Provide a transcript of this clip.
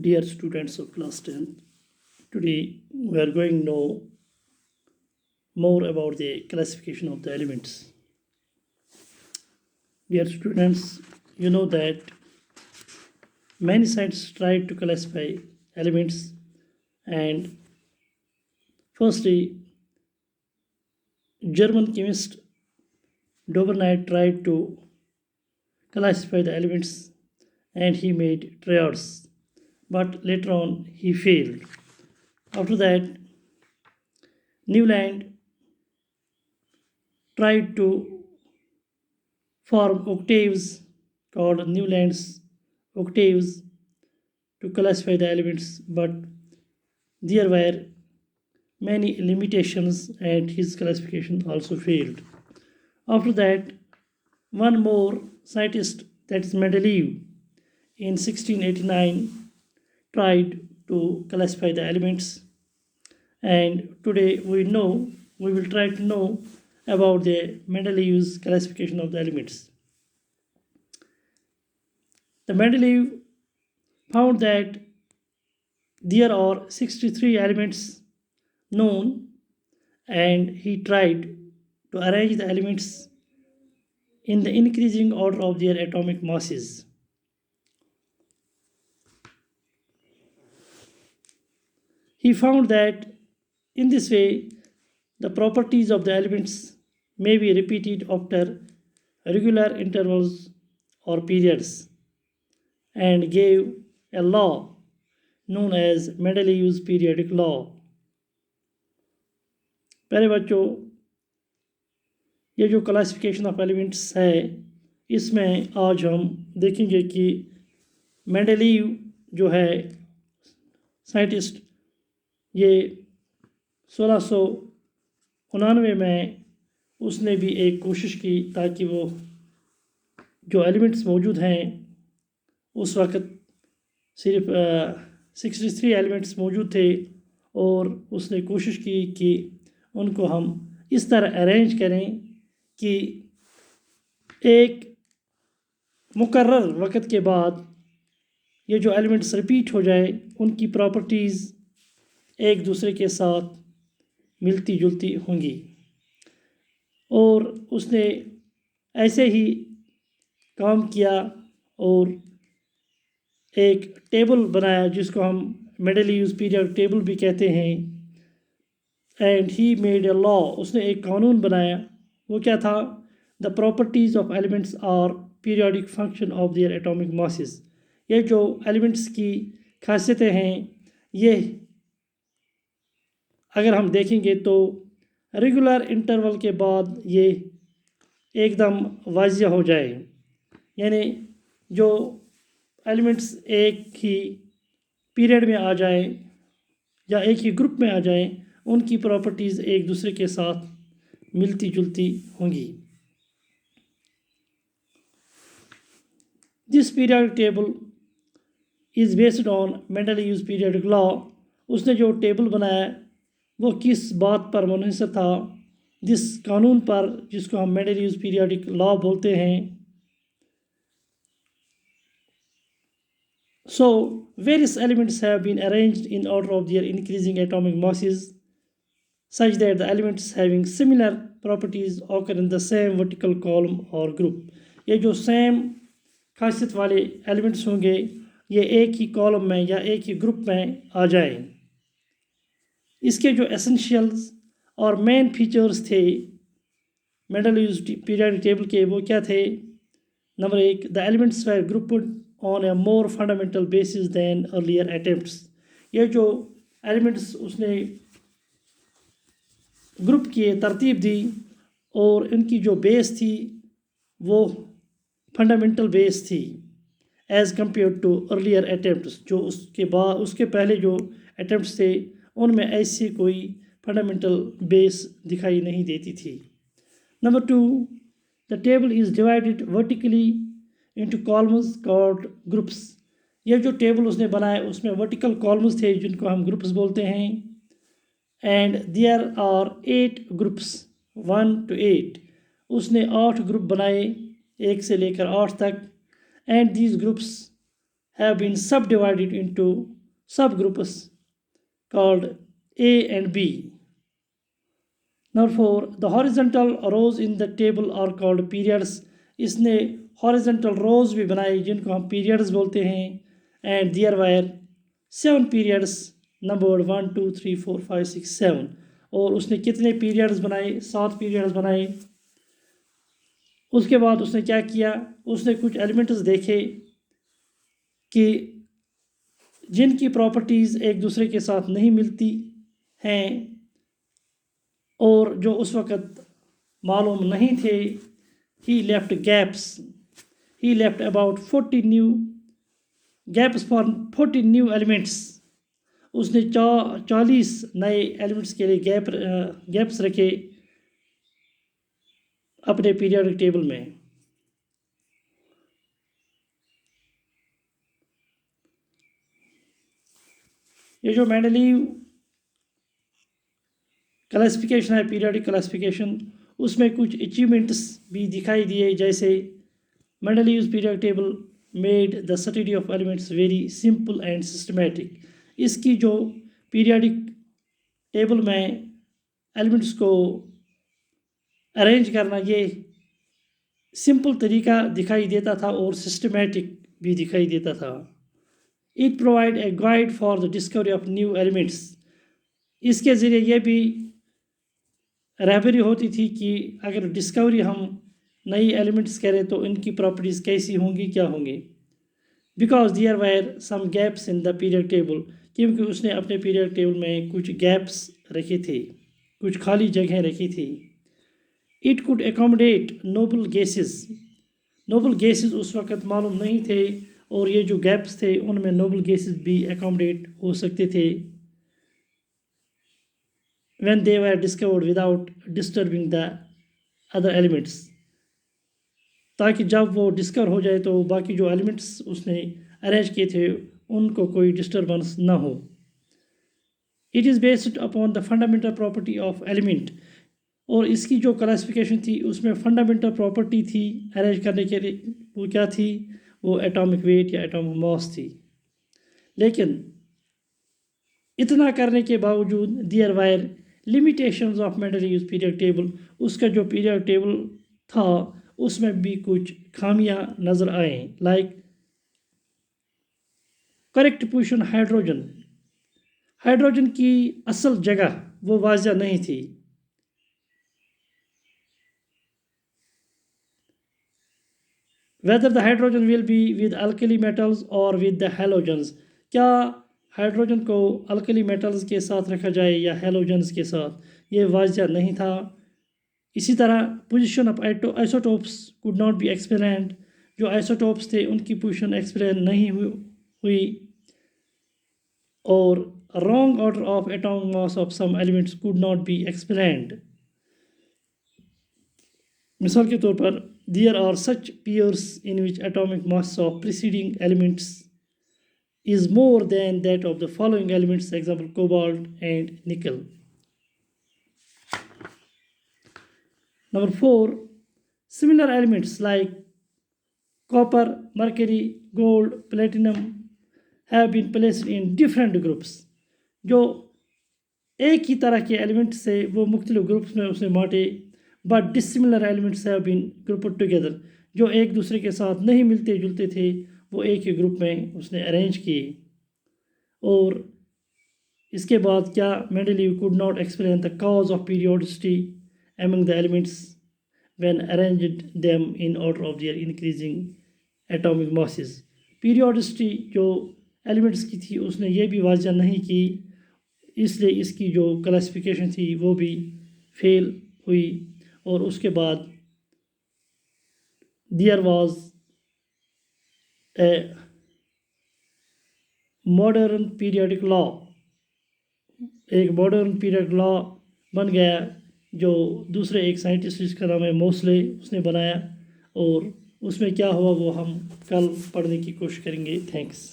Dear students of class 10, today we are going to know more about the classification of the elements. Dear students, you know that many scientists tried to classify elements, and firstly, German chemist Dobernight tried to classify the elements and he made triads, but later on he failed. After that, Newland tried to form octaves called Newland's octaves to classify the elements, but there were many limitations and his classification also failed. After that, one more scientist, that is Mendeleev, in 1689 tried to classify the elements, and today we will try to know about the Mendeleev's classification of the elements. The Mendeleev found that there are 63 elements known, and he tried to arrange the elements in the increasing order of their atomic masses. He found that in this way, the properties of the elements may be repeated after regular intervals or periods, and gave a law known as Mendeleev's periodic law. प्यारे बच्चों, ये जो classification of elements है, इसमें आज हम देखेंगे कि मेंडेलीव जो है साइंटिस्ट, ये 1699 में उसने भी एक कोशिश की ताकि वो जो एलिमेंट्स मौजूद हैं, उस वक़्त सिर्फ 63 एलिमेंट्स मौजूद थे, और उसने कोशिश की कि उनको हम इस तरह अरेंज करें कि एक मुकर्रर वक़्त के बाद ये जो एलिमेंट्स रिपीट हो जाए, उनकी प्रॉपर्टीज़ एक दूसरे के साथ मिलती जुलती होंगी। और उसने ऐसे ही काम किया और एक टेबल बनाया जिसको हम मेंडेलीव्स पीरियड टेबल भी कहते हैं। And he made a law, उसने एक कानून बनाया। वो क्या था? The properties of elements are periodic function of their atomic masses. ये जो एलिमेंट्स की खासियतें हैं, ये अगर हम देखेंगे तो रेगुलर इंटरवल के बाद ये एकदम वाज़िया हो जाए, यानी जो एलिमेंट्स एक ही पीरियड में आ जाए या एक ही ग्रुप में आ जाए, उनकी प्रॉपर्टीज़ एक दूसरे के साथ मिलती जुलती होंगी। This periodic table is based on Mendeleev's periodic law. उसने जो टेबल बनाया वो किस बात पर मुनहसर था? जिस कानून पर जिसको हम मेंडेलीव्स पीरियडिक लॉ बोलते हैं। So, various elements have been arranged in order of their increasing atomic masses, such that the elements having similar properties occur in the same vertical column or group. ये जो सेम खासियत वाले elements होंगे, ये एक ही column में या एक ही ग्रुप में आ जाएं। इसके जो एसेंशियल्स और मेन फीचर्स थे मेंडेलीव्स पीरियडिक टेबल के, वो क्या थे? Number 1, the elements were grouped on a more fundamental basis than earlier attempts. ये जो एलिमेंट्स उसने ग्रुप किए, तरतीब दी, और इनकी जो बेस थी वो फंडामेंटल बेस थी as compare to earlier attempts. जो उसके पहले जो अटैम्प्ट्स थे उनमें ऐसी कोई फंडामेंटल बेस दिखाई नहीं देती थी। Number 2, the table is divided vertically into columns called groups. ये जो टेबल उसने बनाया उसमें वर्टिकल कॉलम्स थे जिनको हम ग्रुप्स बोलते हैं। And there are 8 groups 1 to 8। उसने 8 ग्रुप बनाए, 1 से लेकर 8 तक। And these groups have been subdivided into subgroups called A and B. Number 4, the horizontal rows in the table are called periods. इसने horizontal rows भी बनाई जिनको हम periods बोलते हैं. And there were 7 periods numbered 1 2 3 4 5 6 7. और उसने कितने periods बनाए? 7 periods बनाए. उसके बाद उसने क्या किया? उसने कुछ एलिमेंट्स देखे कि जिनकी प्रॉपर्टीज़ एक दूसरे के साथ नहीं मिलती हैं और जो उस वक़्त मालूम नहीं थे. He left gaps. He left about 40 new gaps for 40 new elements. उसने 40 नए एलिमेंट्स के लिए गैप्स रखे अपने पीरियोडिक टेबल में. ये जो मेंडलीव क्लासिफिकेशन है, पीरियोडिक क्लासिफिकेशन, उसमें कुछ अचीवमेंट्स भी दिखाई दिए. जैसे Mendeleev's periodic table made the study of elements very simple and systematic. इसकी जो पीरियोडिक टेबल में एलिमेंट्स को अरेंज करना ये सिंपल तरीका दिखाई देता था और सिस्टमेटिक भी दिखाई देता था. It provide a guide for the discovery of new elements. इसके ज़रिए ये भी रहबरी होती थी कि अगर डिस्कवरी हम नई एलिमेंट्स करें तो इनकी प्रॉपर्टीज़ कैसी होंगी, क्या होंगी. Because there were some gaps in the period table. क्योंकि उसने अपने पीरियड टेबल में कुछ गैप्स रखे थे, कुछ खाली जगहें रखी थी. It could accommodate noble gases. Noble gases उस वक़्त मालूम नहीं थे और ये जो गैप्स थे उनमें नोबल गैसेस भी एकोमोडेट हो सकते थे when they were discovered without disturbing the other elements. ताकि जब वो डिस्कवर हो जाए तो बाकी जो एलिमेंट्स उसने अरेंज किए थे उनको कोई डिस्टर्बेंस ना हो. It is based upon the fundamental property of element. और इसकी जो क्लासिफिकेशन थी उसमें फंडामेंटल प्रॉपर्टी थी अरेंज करने के लिए, वो क्या थी? वो एटॉमिक वेट या एटॉमिक मास थी. लेकिन इतना करने के बावजूद there were limitations of Mendeleev's period table. उसका जो पीरियड टेबल था उसमें भी कुछ खामियां नज़र आए. Like correct position hydrogen. Hydrogen की असल जगह वो वाज़िया नहीं थी. Whether the hydrogen will be with alkali metals और विद द हैलोजन्स. क्या हाइड्रोजन को अल्कली मेटल्स के साथ रखा जाए या हैलोजन्स के साथ, ये वाज़िया नहीं था. इसी तरह position of isotopes could not be explained. जो आइसोटोप्स थे उनकी पोजीशन एक्सप्लेन नहीं हुई. और wrong order of atomic mass of some elements could not be explained. मिसाल के तौर पर there are such pairs in which atomic mass of preceding elements is more than that of the following elements, example cobalt and nickel. Number 4, similar elements like copper, mercury, gold, platinum have been placed in different groups. जो एक ही तरह के elements से वो मुख्तलिफ groups में उसे बांटे. But dissimilar elements have been grouped together. जो एक दूसरे के साथ नहीं मिलते जुलते थे वो एक ही ग्रुप में उसने अरेंज किए. और इसके बाद क्या? Mendeleev could not explain the cause of periodicity among the elements when arranged them in order of their increasing atomic masses. Periodicity जो एलिमेंट्स की थी उसने ये भी वाज़िया नहीं की, इसलिए इसकी जो क्लासिफिकेशन थी वो भी फेल हुई. और उसके बाद there was a modern periodic law. एक मॉडर्न पीरियड लॉ बन गया जो दूसरे एक साइंटिस्ट जिसका नाम है मोस्ले, उसने बनाया. और उसमें क्या हुआ वो हम कल पढ़ने की कोशिश करेंगे. थैंक्स.